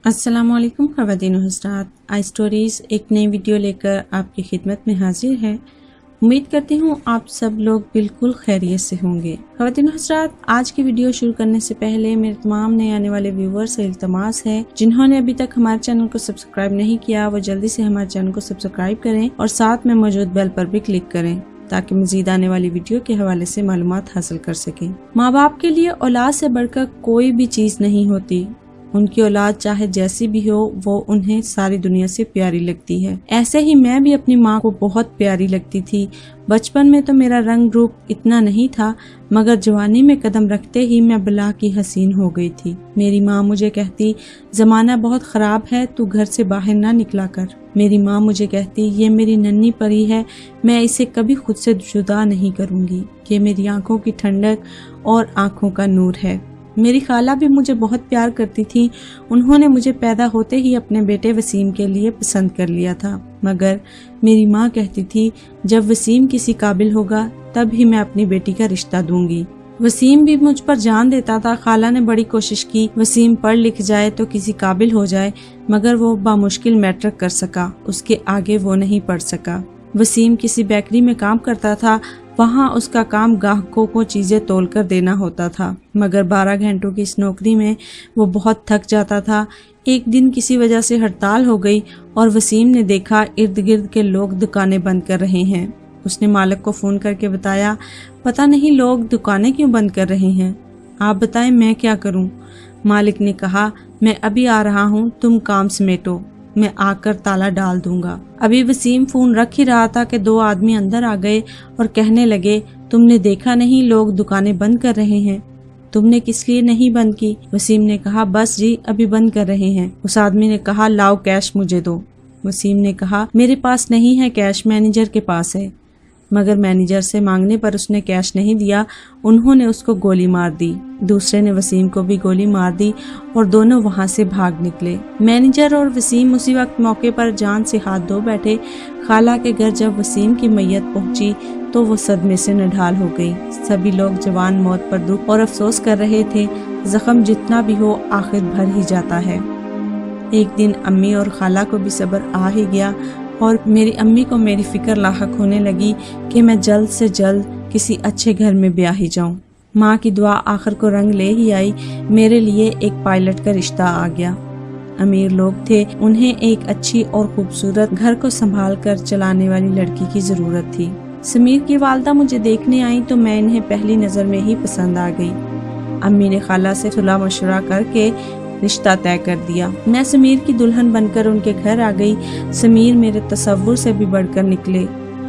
अस्सलाम वालेकुम ख़वातीन और हज़रात, आई स्टोरीज़ एक नई वीडियो लेकर आपकी खिदमत में हाजिर है। उम्मीद करती हूँ आप सब लोग बिल्कुल खैरियत से होंगे। ख़वातीन और हज़रात, आज की वीडियो शुरू करने से पहले मेरे तमाम नए आने वाले व्यूवर्स से इल्तमास है, जिन्होंने अभी तक हमारे चैनल को सब्सक्राइब नहीं किया वो जल्दी से हमारे चैनल को सब्सक्राइब करें और साथ में मौजूद बेल पर भी क्लिक करें ताकि मजीद आने वाली वीडियो के हवाले से मालूमात हासिल कर सकें। माँ बाप के लिए औलाद से बढ़कर कोई भी चीज नहीं होती। उनकी औलाद चाहे जैसी भी हो, वो उन्हें सारी दुनिया से प्यारी लगती है। ऐसे ही मैं भी अपनी माँ को बहुत प्यारी लगती थी। बचपन में तो मेरा रंग रूप इतना नहीं था, मगर जवानी में कदम रखते ही मैं बला की हसीन हो गई थी। मेरी माँ मुझे कहती, जमाना बहुत खराब है, तू घर से बाहर ना निकला कर। मेरी माँ मुझे कहती, ये मेरी नन्ही परी है, मैं इसे कभी खुद से जुदा नहीं करूँगी। ये मेरी आंखों की ठंडक और आंखों का नूर है। मेरी खाला भी मुझे बहुत प्यार करती थी। उन्होंने मुझे पैदा होते ही अपने बेटे वसीम के लिए पसंद कर लिया था, मगर मेरी माँ कहती थी, जब वसीम किसी काबिल होगा तब ही मैं अपनी बेटी का रिश्ता दूंगी। वसीम भी मुझ पर जान देता था। खाला ने बड़ी कोशिश की वसीम पढ़ लिख जाए तो किसी काबिल हो जाए, मगर वो बामुश्किल मैट्रिक कर सका, उसके आगे वो नहीं पढ़ सका। वसीम किसी बेकरी में काम करता था। वहाँ उसका काम ग्राहकों को चीजें तोलकर देना होता था, मगर 12 घंटों की इस नौकरी में वो बहुत थक जाता था। एक दिन किसी वजह से हड़ताल हो गई और वसीम ने देखा इर्द गिर्द के लोग दुकानें बंद कर रहे हैं। उसने मालिक को फोन करके बताया, पता नहीं लोग दुकानें क्यों बंद कर रहे हैं, आप बताएं मैं क्या करूं। मालिक ने कहा, मैं अभी आ रहा हूं, तुम काम समेटो, मैं आकर ताला डाल दूंगा। अभी वसीम फोन रख ही रहा था कि 2 आदमी अंदर आ गए और कहने लगे, तुमने देखा नहीं लोग दुकानें बंद कर रहे हैं, तुमने किस लिए नहीं बंद की। वसीम ने कहा, बस जी अभी बंद कर रहे हैं। उस आदमी ने कहा, लाओ कैश मुझे दो। वसीम ने कहा, मेरे पास नहीं है कैश, मैनेजर के पास है। मगर मैनेजर से मांगने पर उसने कैश नहीं दिया। उन्होंने उसको गोली मार दी। दूसरे ने वसीम को भी गोली मार दी और दोनों वहां से भाग निकले। मैनेजर और वसीम उसी वक्त मौके पर जान से हाथ धो बैठे। खाला के घर जब वसीम की मैयत पहुंची तो वो सदमे से नढाल हो गई। सभी लोग जवान मौत पर दुख और अफसोस कर रहे थे। जख्म जितना भी हो आखिर भर ही जाता है। एक दिन अम्मी और खाला को भी सब्र आ ही गया और मेरी अम्मी को मेरी फिक्र लाहक होने लगी कि मैं जल्द से जल्द किसी अच्छे घर में ब्याह ही जाऊं। माँ की दुआ आखिर को रंग ले ही आई। मेरे लिए एक पायलट का रिश्ता आ गया। अमीर लोग थे, उन्हें एक अच्छी और खूबसूरत घर को संभाल कर चलाने वाली लड़की की जरूरत थी। समीर की वालदा मुझे देखने आई तो मैं इन्हें पहली नजर में ही पसंद आ गई। अम्मी ने खाला से सुलह मशवरा करके रिश्ता तय कर दिया। मैं समीर की दुल्हन बनकर उनके घर आ गई। समीर मेरे तसव्वुर से भी बढ़कर निकले।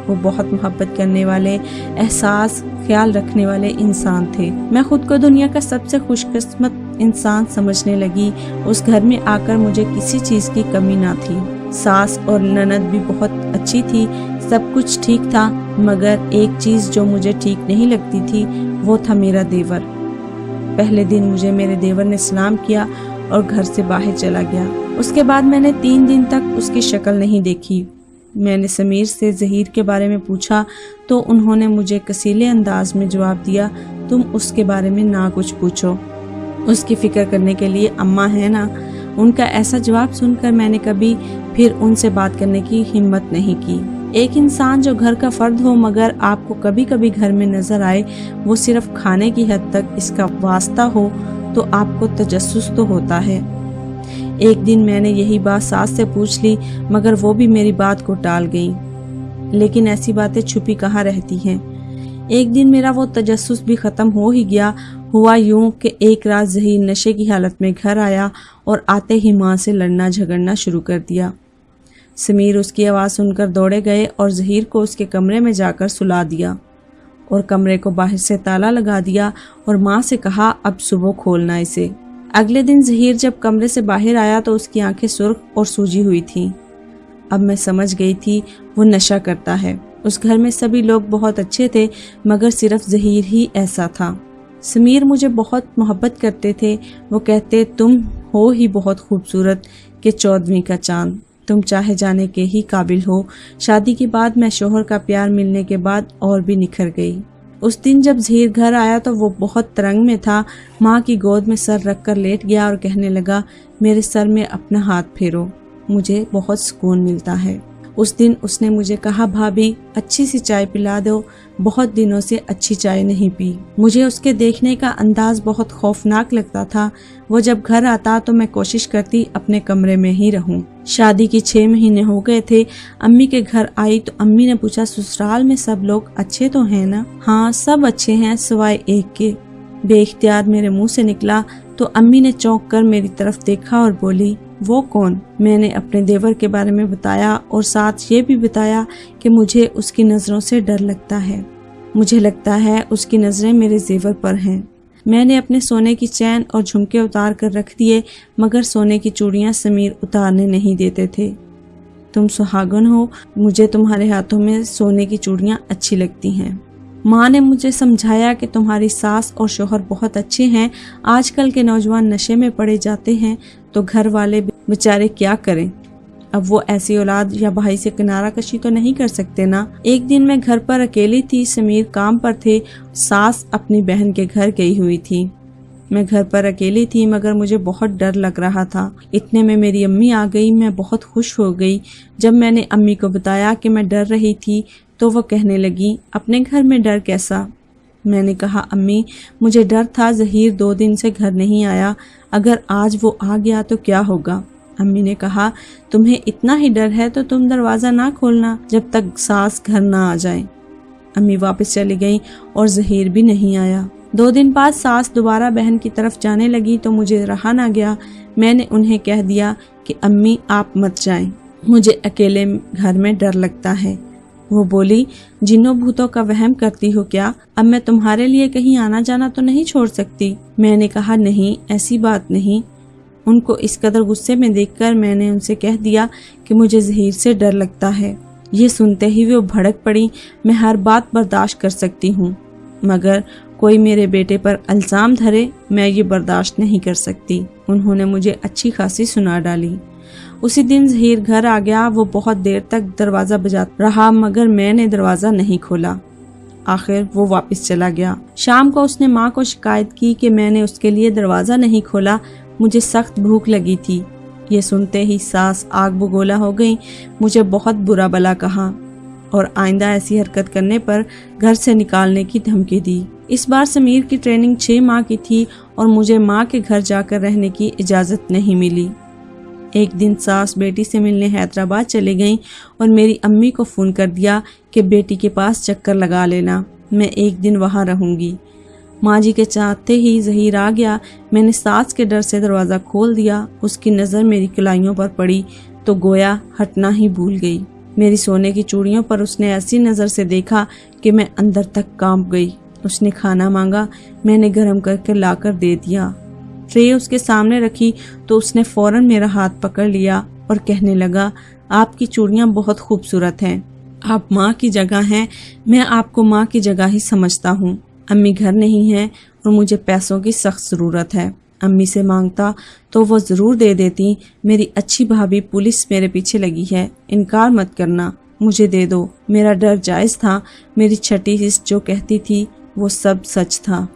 वो बहुत मोहब्बत करने वाले, एहसास ख्याल रखने वाले इंसान थे। मैं खुद को दुनिया का सबसे खुशकिस्मत इंसान समझने लगी। उस घर में आकर मुझे किसी चीज की कमी ना थी। सास और ननद भी बहुत अच्छी थी, सब कुछ ठीक था, मगर एक चीज जो मुझे ठीक नहीं लगती थी वो था मेरा देवर। पहले दिन मुझे मेरे देवर ने सलाम किया और घर से बाहर चला गया। उसके बाद मैंने 3 दिन तक उसकी शक्ल नहीं देखी। मैंने समीर से ज़हीर के बारे में पूछा तो उन्होंने मुझे कसीले अंदाज में जवाब दिया, तुम उसके बारे में ना कुछ पूछो, उसकी फिक्र करने के लिए अम्मा है ना। उनका ऐसा जवाब सुनकर मैंने कभी फिर उनसे बात करने की हिम्मत नहीं की। एक इंसान जो घर का फर्द हो मगर आपको कभी कभी घर में नजर आए, वो सिर्फ खाने की हद तक इसका वास्ता हो तो आपको तजस्सुस तो होता है। एक दिन मैंने यही बात सास से पूछ ली, मगर वो भी मेरी बात को टाल गई। लेकिन ऐसी बातें छुपी कहाँ रहती हैं। एक दिन मेरा वो तजस्सुस भी खत्म हो ही गया। हुआ यूं कि एक रात ज़हीर नशे की हालत में घर आया और आते ही माँ से लड़ना झगड़ना शुरू कर दिया। समीर उसकी आवाज़ सुनकर दौड़े गए और ज़हीर को उसके कमरे में जाकर सुला दिया और कमरे को बाहर से ताला लगा दिया और माँ से कहा, अब सुबह खोलना इसे। अगले दिन ज़हीर जब कमरे से बाहर आया तो उसकी आंखें सुर्ख और सूजी हुई थीं। अब मैं समझ गई थी वो नशा करता है। उस घर में सभी लोग बहुत अच्छे थे, मगर सिर्फ ज़हीर ही ऐसा था। समीर मुझे बहुत मोहब्बत करते थे। वो कहते, तुम हो ही बहुत खूबसूरत कि 14वीं का चांद, तुम चाहे जाने के ही काबिल हो। शादी के बाद मैं शोहर का प्यार मिलने के बाद और भी निखर गई। उस दिन जब ज़हीर घर आया तो वो बहुत तरंग में था। माँ की गोद में सर रख कर लेट गया और कहने लगा, मेरे सर में अपना हाथ फेरो, मुझे बहुत सुकून मिलता है। उस दिन उसने मुझे कहा, भाभी अच्छी सी चाय पिला दो, बहुत दिनों से अच्छी चाय नहीं पी। मुझे उसके देखने का अंदाज बहुत खौफनाक लगता था। वो जब घर आता तो मैं कोशिश करती अपने कमरे में ही रहूं। शादी की 6 महीने हो गए थे। अम्मी के घर आई तो अम्मी ने पूछा, ससुराल में सब लोग अच्छे तो हैं ना? हाँ, सब अच्छे हैं सिवाय एक के। बेइख्तियार मेरे मुंह से निकला तो अम्मी ने चौंक कर मेरी तरफ देखा और बोली, वो कौन? मैंने अपने देवर के बारे में बताया और साथ ये भी बताया कि मुझे उसकी नज़रों से डर लगता है। मुझे लगता है उसकी नज़रें मेरे जेवर पर हैं। मैंने अपने सोने की चैन और झुमके उतार कर रख दिए, मगर सोने की चूड़ियां समीर उतारने नहीं देते थे। तुम सुहागन हो, मुझे तुम्हारे हाथों में सोने की चूड़ियां अच्छी लगती हैं। माँ ने मुझे समझाया कि तुम्हारी सास और शोहर बहुत अच्छे हैं। आजकल के नौजवान नशे में पड़े जाते हैं तो घर वाले बेचारे क्या करें। अब वो ऐसी औलाद या भाई से किनारा कशी तो नहीं कर सकते ना। एक दिन मैं घर पर अकेली थी, समीर काम पर थे, सास अपनी बहन के घर गई हुई थी। मैं घर पर अकेली थी मगर मुझे बहुत डर लग रहा था। इतने में मेरी अम्मी आ गई। मैं बहुत खुश हो गई। जब मैंने अम्मी को बताया कि मैं डर रही थी तो वो कहने लगी, अपने घर में डर कैसा? मैंने कहा, अम्मी मुझे डर था, ज़हीर 2 दिन से घर नहीं आया, अगर आज वो आ गया तो क्या होगा? अम्मी ने कहा, तुम्हें इतना ही डर है तो तुम दरवाज़ा ना खोलना जब तक सास घर ना आ जाए। अम्मी वापस चली गई और ज़हीर भी नहीं आया। 2 दिन बाद सास दोबारा बहन की तरफ जाने लगी तो मुझे रहा ना गया। मैंने उन्हें कह दिया कि अम्मी आप मत जाएं, मुझे अकेले घर में डर लगता है। वो बोली, जिन्नों भूतों का वहम करती हो क्या? अब मैं तुम्हारे लिए कहीं आना जाना तो नहीं छोड़ सकती। मैंने कहा, नहीं ऐसी बात नहीं। उनको इस कदर गुस्से में देखकर मैंने उनसे कह दिया कि मुझे ज़हीर से डर लगता है। ये सुनते ही वो भड़क पड़ी, मैं हर बात बर्दाश्त कर सकती हूँ मगर कोई मेरे बेटे पर इल्ज़ाम धरे, मैं ये बर्दाश्त नहीं कर सकती। उन्होंने मुझे अच्छी खासी सुना डाली। उसी दिन ज़हीर घर आ गया। वो बहुत देर तक दरवाज़ा बजाता रहा मगर मैंने दरवाज़ा नहीं खोला। आखिर वो वापस चला गया। शाम को उसने माँ को शिकायत की कि मैंने उसके लिए दरवाज़ा नहीं खोला, मुझे सख्त भूख लगी थी। ये सुनते ही सास आग बगोला हो गई, मुझे बहुत बुरा भला कहा और आइंदा ऐसी हरकत करने पर घर से निकालने की धमकी दी। इस बार समीर की ट्रेनिंग 6 माह की थी और मुझे माँ के घर जाकर रहने की इजाज़त नहीं मिली। एक दिन सास बेटी से मिलने हैदराबाद चले गईं और मेरी अम्मी को फ़ोन कर दिया कि बेटी के पास चक्कर लगा लेना, मैं 1 दिन वहाँ रहूँगी। माँ जी के चाहते ही ज़हीर आ गया। मैंने सास के डर से दरवाज़ा खोल दिया। उसकी नज़र मेरी कलाइयों पर पड़ी तो गोया हटना ही भूल गई। मेरी सोने की चूड़ियों पर उसने ऐसी नज़र से देखा कि मैं अंदर तक कांप गई। उसने खाना मांगा, मैंने गर्म करके लाकर दे दिया। ट्रे उसके सामने रखी तो उसने फौरन मेरा हाथ पकड़ लिया और कहने लगा, आपकी चूड़ियाँ बहुत खूबसूरत हैं, आप माँ की जगह हैं, मैं आपको माँ की जगह ही समझता हूँ। अम्मी घर नहीं है और मुझे पैसों की सख्त ज़रूरत है। अम्मी से मांगता तो वो ज़रूर दे देती। मेरी अच्छी भाभी पुलिस मेरे पीछे लगी है, इनकार मत करना, मुझे दे दो। मेरा डर जायज़ था। मेरी छठी हिस्स जो कहती थी वो सब सच था।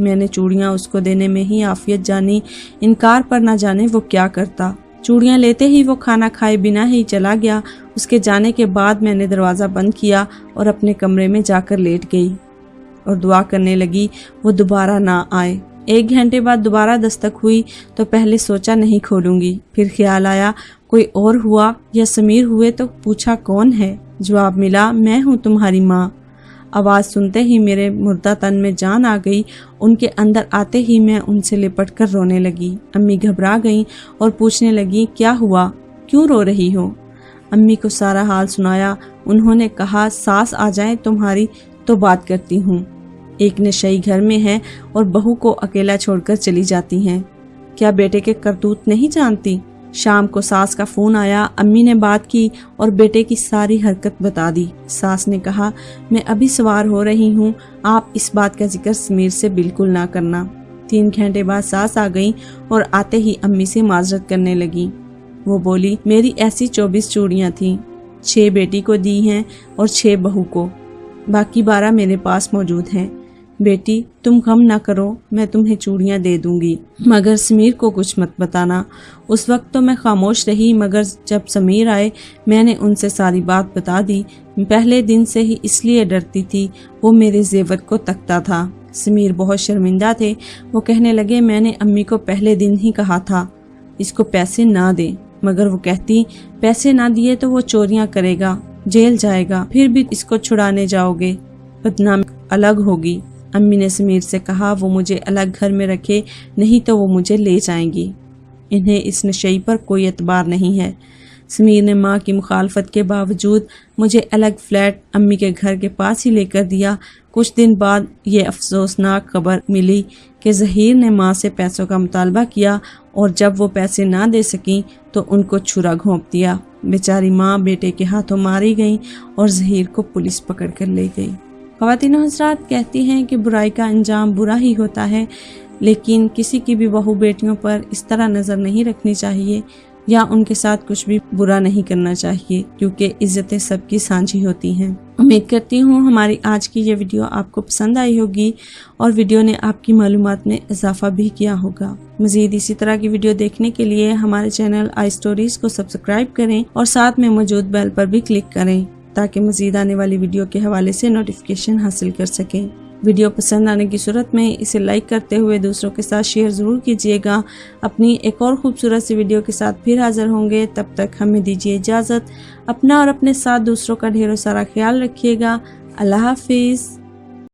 मैंने चूड़ियाँ उसको देने में ही आफियत जानी, इनकार पर ना जाने वो क्या करता। चूड़ियाँ लेते ही वो खाना खाए बिना ही चला गया। उसके जाने के बाद मैंने दरवाज़ा बंद किया और अपने कमरे में जाकर लेट गई और दुआ करने लगी वो दोबारा ना आए। 1 घंटे बाद दोबारा दस्तक हुई तो पहले सोचा नहीं खोलूंगी, फिर ख्याल आया कोई और हुआ या समीर हुए तो पूछा कौन है। जवाब मिला, मैं हूँ तुम्हारी माँ। आवाज़ सुनते ही मेरे मुर्दा तन में जान आ गई। उनके अंदर आते ही मैं उनसे लिपट कर रोने लगी। अम्मी घबरा गईं और पूछने लगी, क्या हुआ, क्यों रो रही हो? अम्मी को सारा हाल सुनाया। उन्होंने कहा, सास आ जाए तुम्हारी तो बात करती हूँ। एक नशई घर में है और बहू को अकेला छोड़कर चली जाती हैं। क्या बेटे के करतूत नहीं जानती? शाम को सास का फोन आया। अम्मी ने बात की और बेटे की सारी हरकत बता दी। सास ने कहा, मैं अभी सवार हो रही हूँ, आप इस बात का जिक्र समीर से बिल्कुल ना करना। 3 घंटे बाद सास आ गई और आते ही अम्मी से माजरत करने लगी। वो बोली, मेरी ऐसी 24 चूड़ियाँ थीं, 6 बेटी को दी हैं और 6 बहू को। बाकी 12 मेरे पास मौजूद हैं। बेटी तुम गम ना करो, मैं तुम्हें चूड़ियाँ दे दूंगी, मगर समीर को कुछ मत बताना। उस वक्त तो मैं खामोश रही, मगर जब समीर आए मैंने उनसे सारी बात बता दी। पहले दिन से ही इसलिए डरती थी, वो मेरे जेवर को तकता था। समीर बहुत शर्मिंदा थे। वो कहने लगे मैंने अम्मी को पहले दिन ही कहा था इसको पैसे ना दे, मगर वो कहती पैसे ना दिए तो वो चोरियां करेगा, जेल जाएगा, फिर भी इसको छुड़ाने जाओगे, बदनामी अलग होगी। अम्मी ने समीर से कहा वो मुझे अलग घर में रखे, नहीं तो वो मुझे ले जाएंगी। इन्हें इस नशई पर कोई एतबार नहीं है। समीर ने माँ की मुखालफत के बावजूद मुझे अलग फ्लैट अम्मी के घर के पास ही लेकर दिया। कुछ दिन बाद ये अफसोसनाक खबर मिली कि ज़हीर ने माँ से पैसों का मुतालबा किया और जब वो पैसे ना दे सकी तो उनको छुरा घोंप दिया। बेचारी माँ बेटे के हाथों मारी गई और ज़हीर को पुलिस पकड़ कर ले गई। ख़वातीन हज़रात कहती हैं कि बुराई का अंजाम बुरा ही होता है, लेकिन किसी की भी बहू बेटियों पर इस तरह नज़र नहीं रखनी चाहिए या उनके साथ कुछ भी बुरा नहीं करना चाहिए, क्योंकि इज्जतें सबकी साझी होती हैं। उम्मीद करती हूँ हमारी आज की ये वीडियो आपको पसंद आई होगी और वीडियो ने आपकी मालूमात में इजाफा भी किया होगा। मज़ीद इसी तरह की वीडियो देखने के लिए हमारे चैनल आई स्टोरीज को सब्सक्राइब करें और साथ में मौजूद बेल पर भी क्लिक करें ताकि मज़ीद आने वाली वीडियो के हवाले से नोटिफिकेशन हासिल कर सकें। वीडियो पसंद आने की सूरत में इसे लाइक करते हुए दूसरों के साथ शेयर ज़रूर कीजिएगा। अपनी एक और खूबसूरत सी वीडियो के साथ फिर हाजिर होंगे, तब तक हमें दीजिए इजाज़त। अपना और अपने साथ दूसरों का ढेरों सारा ख्याल रखिएगा। अल्लाह हाफिज़।